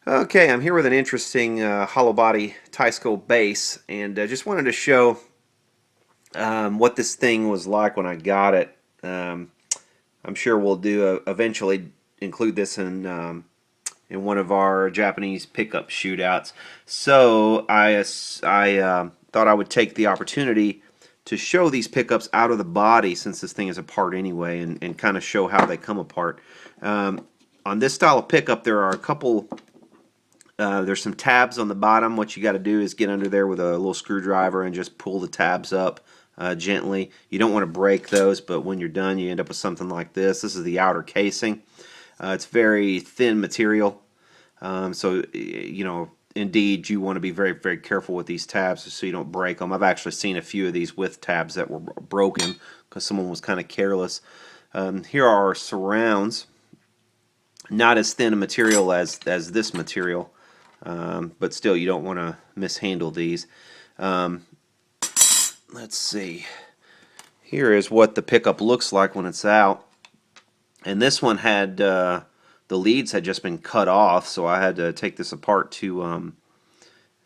Okay, I'm here with an interesting hollow body Teisco bass, and just wanted to show what this thing was like when I got it. I'm sure we'll do eventually include this in one of our Japanese pickup shootouts. So I thought I would take the opportunity to show these pickups out of the body, since this thing is apart anyway, and kind of show how they come apart. On this style of pickup, there are a couple. There's some tabs on the bottom. What you got to do is get under there with a little screwdriver and just pull the tabs up gently. You don't want to break those, but when you're done, you end up with something like this. This is the outer casing. It's very thin material, so indeed, you want to be very, very careful with these tabs so you don't break them. I've actually seen a few of these with tabs that were broken because someone was kind of careless. Here are our surrounds. Not as thin a material as this material. But still, you don't want to mishandle these. Let's see. Here is what the pickup looks like when it's out. And this one had the leads had just been cut off, so I had to take this apart to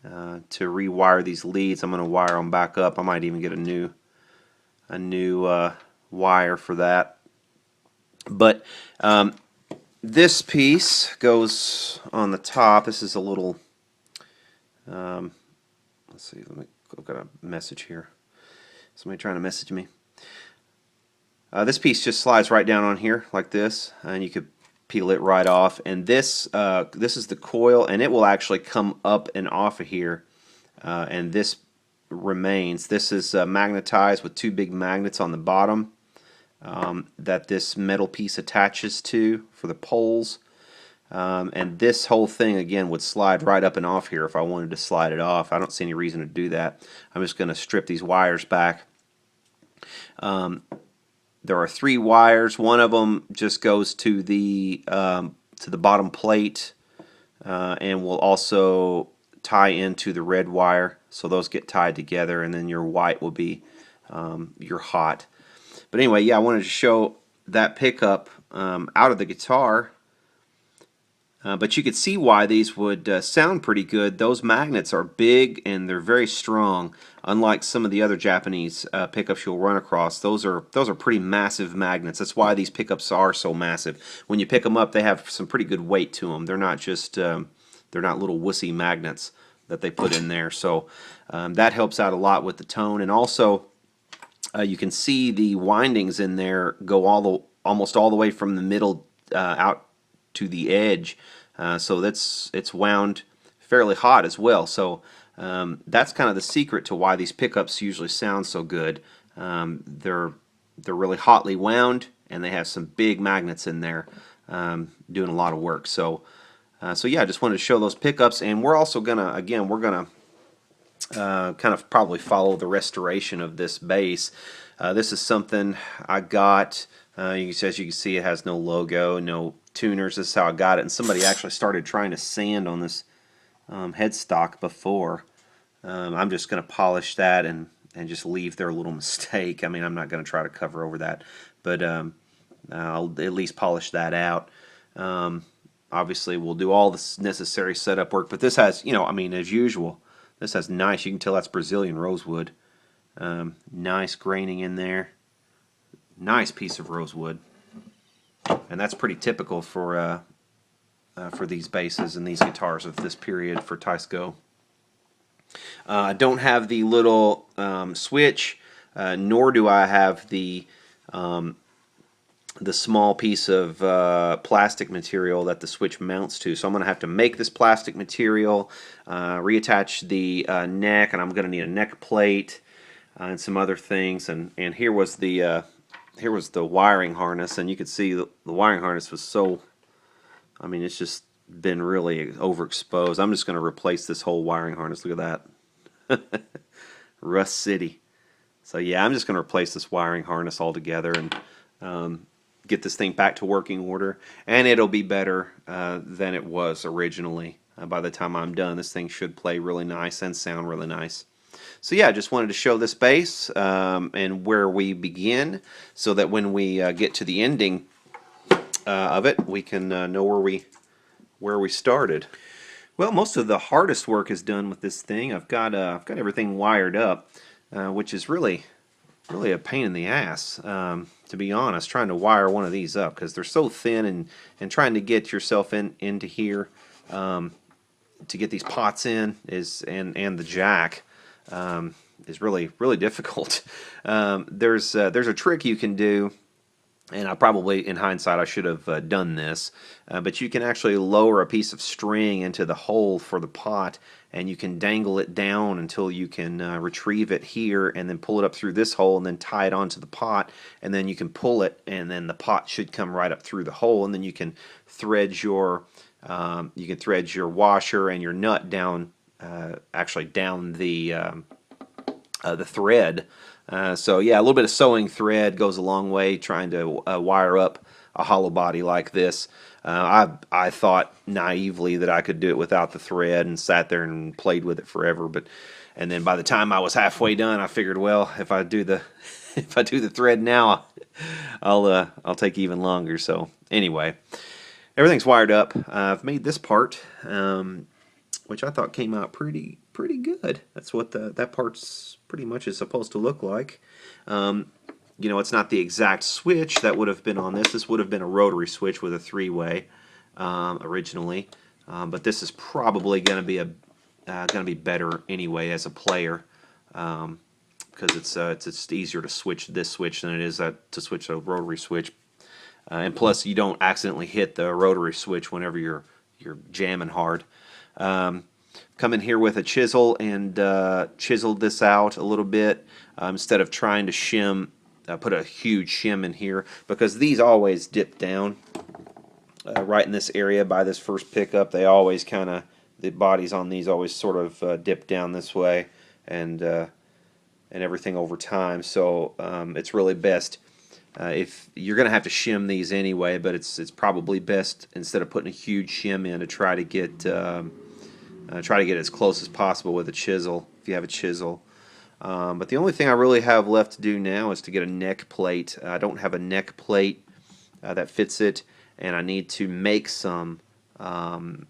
rewire these leads. I'm going to wire them back up. I might even get a new wire for that. But this piece goes on the top. This is a little, let's see, I've got a message here. Somebody trying to message me. This piece just slides right down on here like this, and you could peel it right off. And this is the coil, and it will actually come up and off of here, and this remains. This is magnetized with two big magnets on the bottom. That this metal piece attaches to for the poles, and this whole thing again would slide right up and off here if I wanted to slide it off. I don't see any reason to do that. I'm just going to strip these wires back. There are 3 wires. One of them just goes to the bottom plate, and will also tie into the red wire, so those get tied together, and then your white will be your hot. But anyway, yeah, I wanted to show that pickup out of the guitar. But you could see why these would sound pretty good. Those magnets are big and they're very strong. Unlike some of the other Japanese pickups you'll run across, those are pretty massive magnets. That's why these pickups are so massive. When you pick them up, they have some pretty good weight to them. They're not just they're not little wussy magnets that they put in there. So that helps out a lot with the tone, and also. You can see the windings in there go almost all the way from the middle out to the edge, so it's wound fairly hot as well. So that's kind of the secret to why these pickups usually sound so good. They're really hotly wound, and they have some big magnets in there doing a lot of work. So yeah, I just wanted to show those pickups, and we're also gonna kind of probably follow the restoration of this bass. This is something I got. As you can see, it has no logo, no tuners. This is how I got it. And somebody actually started trying to sand on this headstock before. I'm just going to polish that and just leave their little mistake. I mean, I'm not going to try to cover over that, but I'll at least polish that out. Obviously, we'll do all the necessary setup work, but this has, I mean, as usual, this has nice, you can tell that's Brazilian rosewood. Nice graining in there. Nice piece of rosewood. And that's pretty typical for these basses and these guitars of this period for Teisco. I don't have the little switch, nor do I have the small piece of plastic material that the switch mounts to. So I'm going to have to make this plastic material, reattach the neck, and I'm going to need a neck plate and some other things. And here was the wiring harness, and you could see the wiring harness was so, I mean, it's just been really overexposed. I'm just going to replace this whole wiring harness. Look at that. Rust City. So yeah, I'm just going to replace this wiring harness altogether and get this thing back to working order, and it'll be better than it was originally. By the time I'm done, this thing should play really nice and sound really nice. So yeah, I just wanted to show this bass and where we begin, so that when we get to the ending of it, we can know where we started. Well, most of the hardest work is done with this thing. I've got everything wired up, which is really a pain in the ass, to be honest, trying to wire one of these up because they're so thin, and trying to get yourself into here to get these pots in and the jack is really difficult. There's a trick you can do, and I probably, in hindsight, I should have done this, but you can actually lower a piece of string into the hole for the pot, and you can dangle it down until you can retrieve it here, and then pull it up through this hole, and then tie it onto the pot, and then you can pull it, and then the pot should come right up through the hole, and then you can thread your washer and your nut down, actually down the thread. So yeah, a little bit of sewing thread goes a long way trying to wire up a hollow body like this. I thought naively that I could do it without the thread, and sat there and played with it forever. And then by the time I was halfway done, I figured, well, if I do the if I do the thread now, I'll take even longer. So anyway, everything's wired up. I've made this part, which I thought came out pretty good. That's what that part's pretty much is supposed to look like. You know, it's not the exact switch that would have been on this. This would have been a rotary switch with a three-way originally, but this is probably going to be better anyway as a player, because it's easier to switch this switch than it is to switch a rotary switch, and plus you don't accidentally hit the rotary switch whenever you're jamming hard. Come in here with a chisel and chiseled this out a little bit, instead of trying to shim, put a huge shim in here, because these always dip down right in this area by this first pickup. They always the bodies on these always sort of dip down this way, and everything over time. So it's really best, if you're going to have to shim these anyway, but it's probably best, instead of putting a huge shim in, to try to get as close as possible with a chisel, if you have a chisel. But the only thing I really have left to do now is to get a neck plate. I don't have a neck plate that fits it, and I need to make some thumb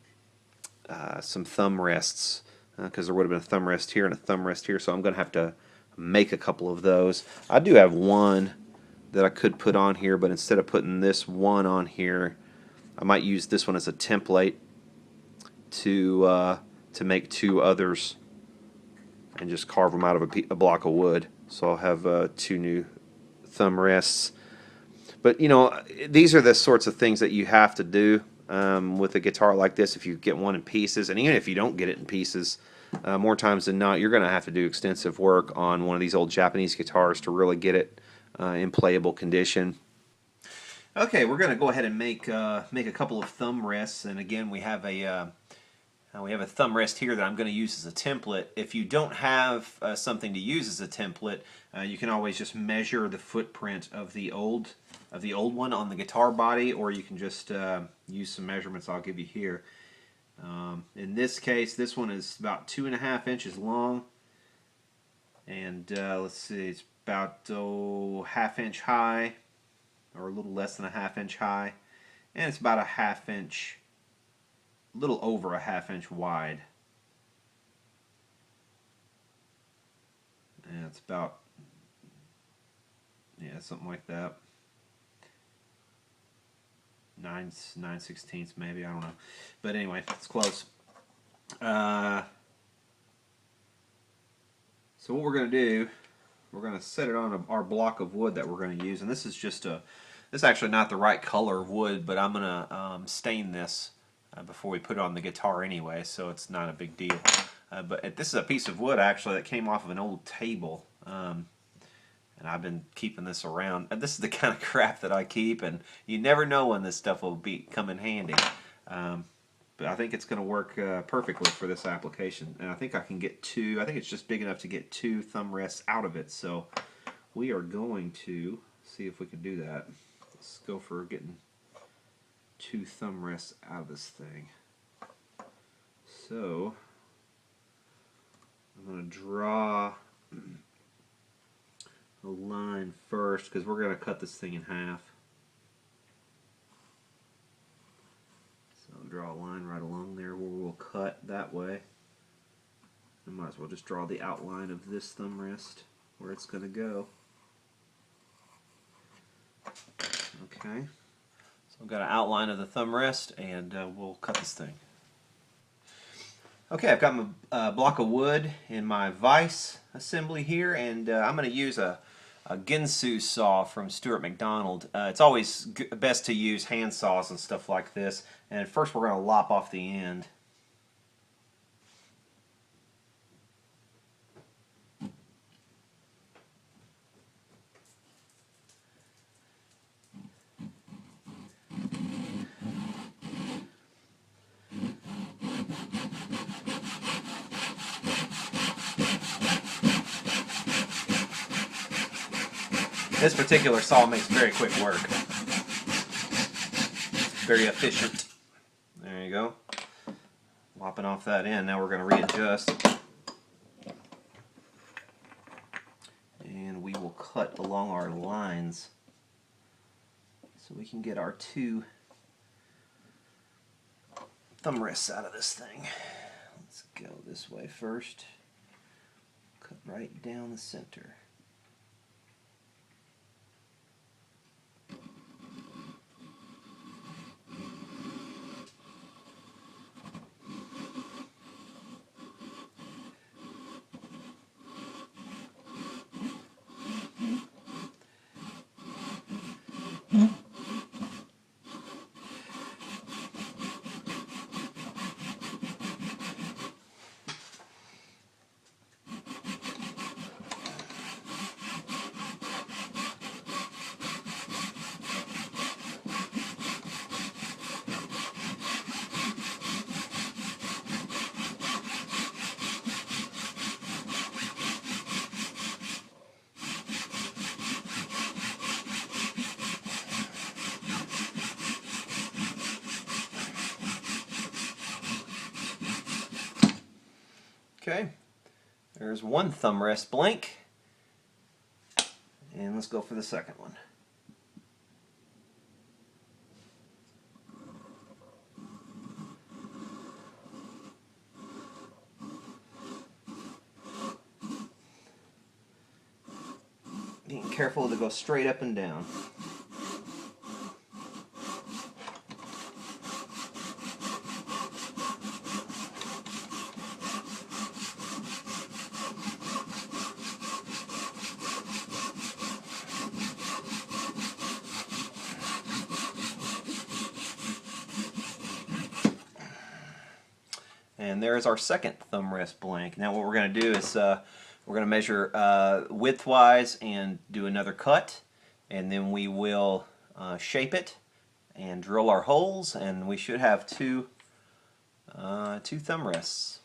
rests, because there would have been a thumb rest here and a thumb rest here, so I'm going to have to make a couple of those. I do have one that I could put on here, but instead of putting this one on here, I might use this one as a template to make two others, and just carve them out of a block of wood. So I'll have two new thumb rests. But you know, these are the sorts of things that you have to do with a guitar like this. If you get one in pieces, and even if you don't get it in pieces, more times than not, you're going to have to do extensive work on one of these old Japanese guitars to really get it in playable condition. Okay, we're going to go ahead and make a couple of thumb rests, and again, we have a thumb rest here that I'm going to use as a template. If you don't have something to use as a template, you can always just measure the footprint of the old one on the guitar body, or you can just use some measurements I'll give you here. In this case, this one is about 2.5 inches long, and let's see, it's about ½ inch high, or a little less than a ½ inch high, and it's about a little over a ½ inch wide. And it's about, yeah, something like that. 9/16 maybe, I don't know. But anyway, it's close. So what we're going to do, we're going to set it on our block of wood that we're going to use. And this is just this is actually not the right color of wood, but I'm going to stain this before we put it on the guitar anyway, so it's not a big deal. But this is a piece of wood actually that came off of an old table, and I've been keeping this around. And this is the kind of crap that I keep, and you never know when this stuff will come in handy. But I think it's going to work perfectly for this application, and I think I can get two. I think it's just big enough to get two thumb rests out of it. So we are going to see if we can do that. Let's go for getting two thumb rests out of this thing. So I'm going to draw a line first, because we're going to cut this thing in half. So I'll draw a line right along there where we'll cut. that way. I might as well just draw the outline of this thumb rest where it's going to go. Okay, so I've got an outline of the thumb rest, and we'll cut this thing. Okay, I've got my block of wood in my vise assembly here, and I'm going to use a Ginsu saw from Stuart McDonald. It's always best to use hand saws and stuff like this. And first we're going to lop off the end. This particular saw makes very quick work. Very efficient. There you go. Lopping off that end. Now we're going to readjust. And we will cut along our lines so we can get our two thumb rests out of this thing. Let's go this way first. Cut right down the center. Okay, there's one thumb rest blank, and let's go for the second one. Being careful to go straight up and down. And there's our second thumb rest blank. Now what we're going to do is we're going to measure widthwise and do another cut, and then we will shape it and drill our holes, and we should have two thumb rests.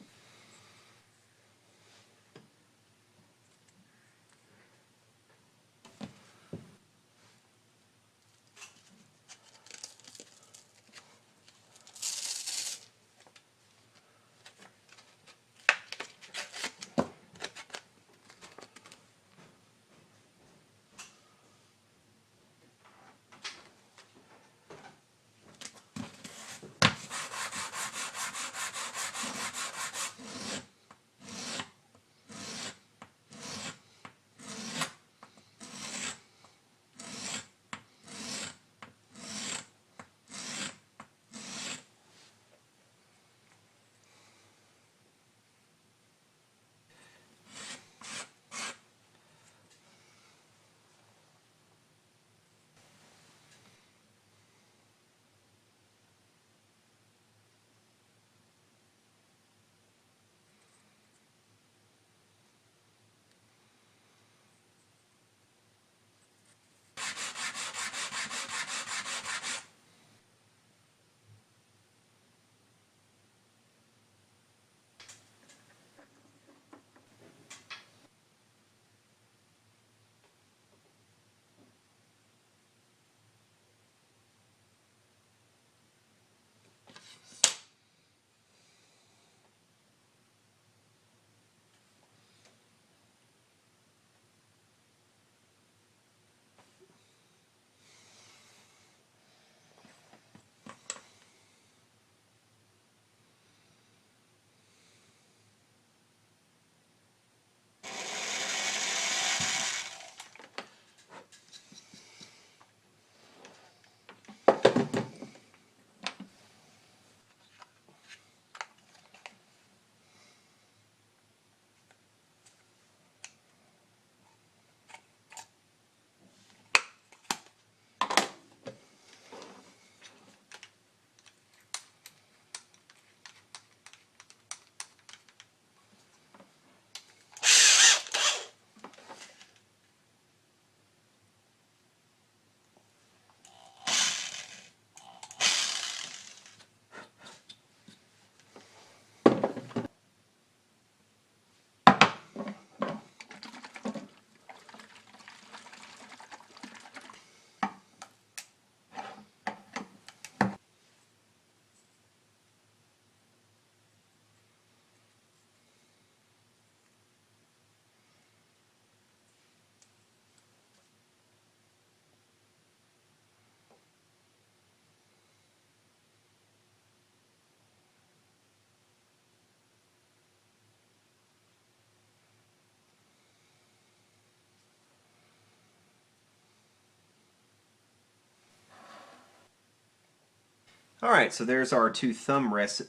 Alright, so there's our two thumb rests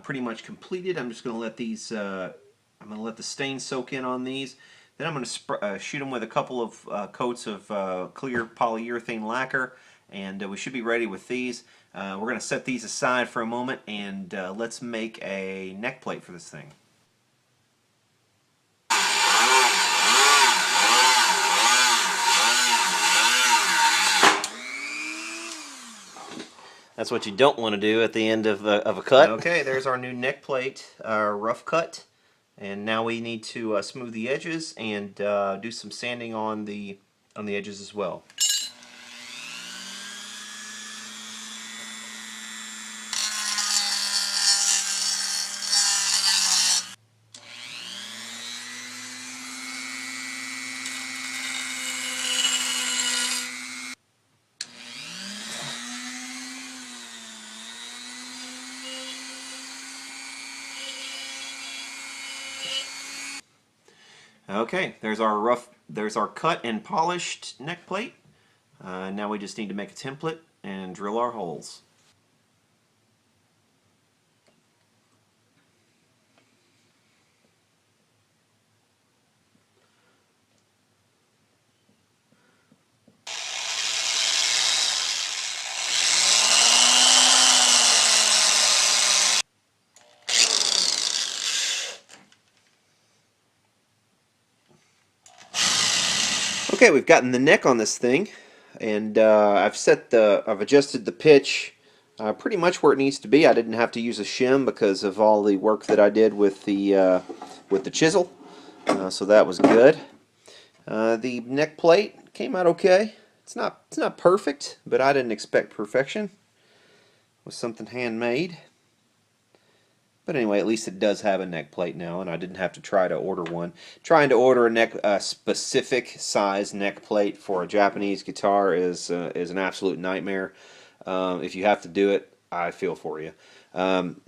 pretty much completed. I'm just going to let these, I'm going to let the stain soak in on these. Then I'm going to shoot them with a couple of coats of clear polyurethane lacquer, and we should be ready with these. We're going to set these aside for a moment, and let's make a neck plate for this thing. That's what you don't want to do at the end of a cut. Okay, there's our new neck plate, rough cut. And now we need to smooth the edges and do some sanding on the edges as well. Okay, there's our cut and polished neck plate. Now we just need to make a template and drill our holes. Okay, we've gotten the neck on this thing, and I've adjusted the pitch pretty much where it needs to be. I didn't have to use a shim because of all the work that I did with the chisel, so that was good. The neck plate came out okay. It's not perfect, but I didn't expect perfection. It was something handmade. But anyway, at least it does have a neck plate now, and I didn't have to try to order one. Trying to order a specific size neck plate for a Japanese guitar is an absolute nightmare. If you have to do it, I feel for you.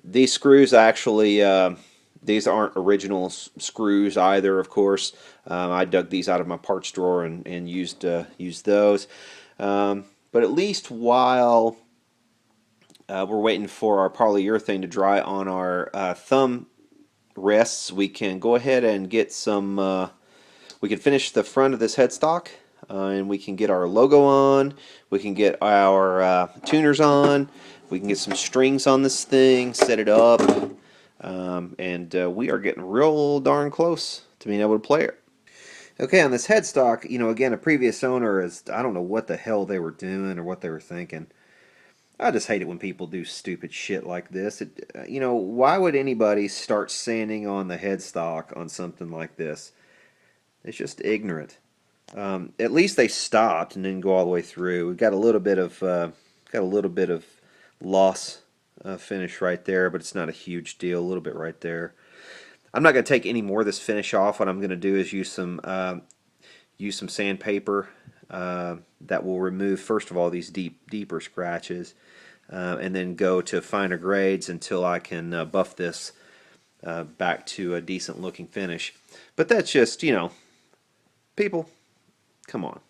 These screws actually, these aren't original screws either, of course. I dug these out of my parts drawer and used those. But at least while we're waiting for our polyurethane to dry on our thumb rests, we can go ahead and get some, we can finish the front of this headstock, and we can get our logo on, we can get our tuners on, we can get some strings on this thing, set it up, and we are getting real darn close to being able to play it. Okay, on this headstock, you know, again, a previous owner I don't know what the hell they were doing or what they were thinking. I just hate it when people do stupid shit like this. You know, why would anybody start sanding on the headstock on something like this? It's just ignorant. At least they stopped and didn't go all the way through. We got a little bit of loss finish right there, but it's not a huge deal. A little bit right there. I'm not going to take any more of this finish off. What I'm going to do is use some sandpaper that will remove, first of all, these deeper scratches, and then go to finer grades until I can buff this back to a decent looking finish. But that's just, you know, people, come on.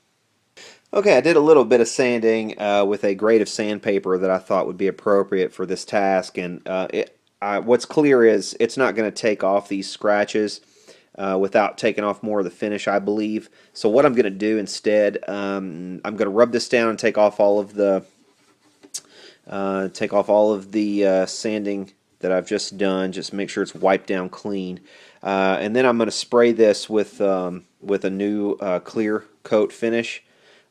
Okay, I did a little bit of sanding with a grade of sandpaper that I thought would be appropriate for this task, and what's clear is it's not going to take off these scratches without taking off more of the finish, I believe. So what I'm going to do instead, I'm going to rub this down and take off all of the sanding that I've just done. Just make sure it's wiped down clean, and then I'm going to spray this with a new clear coat finish,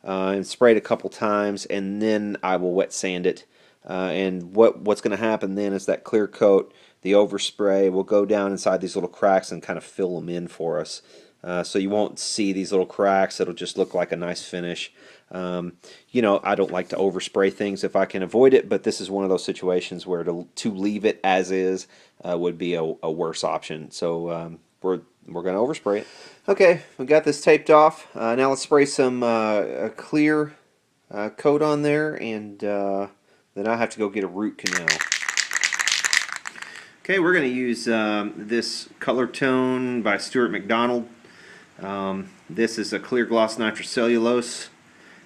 and spray it a couple times, and then I will wet sand it. And what's going to happen then is that clear coat, the overspray, will go down inside these little cracks and kind of fill them in for us. So you won't see these little cracks. It'll just look like a nice finish. You know, I don't like to overspray things if I can avoid it, but this is one of those situations where to leave it as is would be a worse option. So we're going to overspray it. Okay, we got this taped off. Now let's spray some clear coat on there, and then I have to go get a root canal. Okay, we're going to use this color tone by Stuart McDonald. This is a clear gloss nitrocellulose,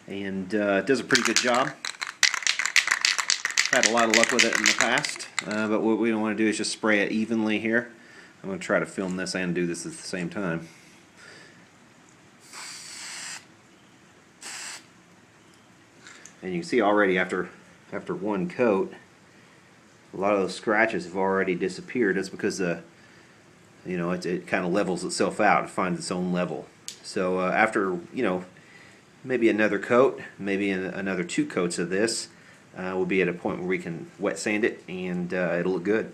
and it does a pretty good job. had a lot of luck with it in the past, but what we don't want to do is just spray it evenly here. I'm going to try to film this and do this at the same time. And you can see already after one coat, a lot of those scratches have already disappeared. That's because it kind of levels itself out. It finds its own level. So after maybe another coat, maybe another 2 coats of this, we'll be at a point where we can wet sand it, and it'll look good.